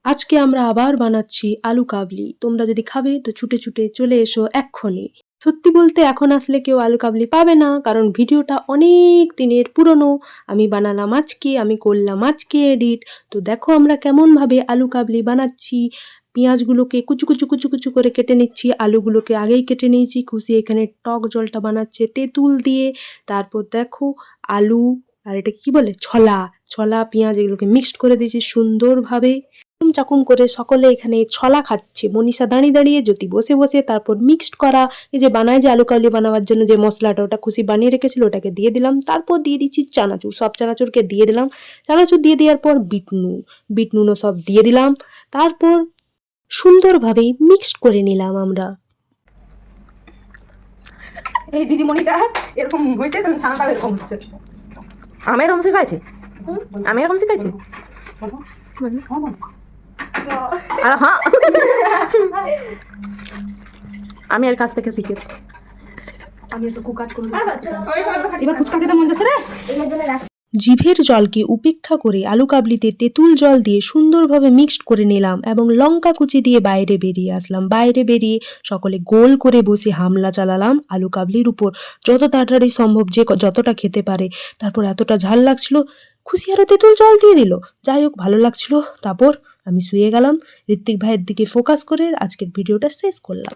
আজকে আমরা আবার বানাচ্ছি আলু কাবলি। তোমরা যদি খাবে তো ছুটে ছুটে চলে এসো এক্ষুনি। সত্যি বলতে এখন আসলে কেউ আলু কাবলি পাবে না, কারণ ভিডিওটা অনেক দিনের পুরনো। আমি বানালাম আজকে, আমি করলাম আজকে এডিট। তো দেখো আমরা কেমনভাবে আলু কাবলি বানাচ্ছি। পেঁয়াজগুলোকে কুচু কুচু কুচু কুচু করে কেটে নিচ্ছি, আলুগুলোকে আগেই কেটে নিয়েছি। খুশি এখানে টক জলটা বানাচ্ছে তেঁতুল দিয়ে। তারপর দেখো আলু আর এটা কি বলে ছলা, ছলা পেঁয়াজ এগুলোকে মিক্সড করে দিয়েছি সুন্দরভাবে। চাকুম করে সকলে এখানে ছলা খাচ্ছে, মনীষা দাঁড়িয়ে দাঁড়িয়ে, জ্যোতি বসে বসে। তারপর মিক্সড করা এই যে বানায় যে আলু কাবলি বানাবার জন্য যে মশলাটা, ওটা খুশি বানিয়ে রেখেছিল, ওটাকে দিয়ে দিলাম। তারপর দিয়ে দিচ্ছি চানাচুর, সব চানাচুরকে দিয়ে দিলাম। চানাচুর দিয়ে দেওয়ার পর বিট নুনও সব দিয়ে দিলাম। তারপর সুন্দরভাবে মিক্সড করে নিলাম আমরা। এই দিদিমণিটা এরকম হয়েছে, তখন ছানাটা এরকম হচ্ছে। আমি এরকম শিখাইছি, আমি এরকম শিখাইছি। আর হ্যাঁ, আমি এর কাছ থেকে শিখেছি। আমি একটু কাজ করবো, এবার ফুচকা খেতে মন যাচ্ছে রে। জিভের জলকে উপেক্ষা করে আলু কাবলিতে তেঁতুল জল দিয়ে সুন্দরভাবে মিক্সড করে নিলাম এবং লঙ্কা কুচি দিয়ে বাইরে বেরিয়ে আসলাম। বাইরে বেরিয়ে সকলে গোল করে বসে হামলা চালালাম আলু কাবলির উপর, যত তাড়াতাড়ি সম্ভব যে যতটা খেতে পারে। তারপর এতটা ঝাল লাগছিল, খুশি আরও তেঁতুল জল দিয়ে দিল। যাই হোক, ভালো লাগছিল। তারপর আমি শুয়ে গেলাম, ঋত্বিক ভাইয়ের দিকে ফোকাস করে আজকের ভিডিওটা শেষ করলাম।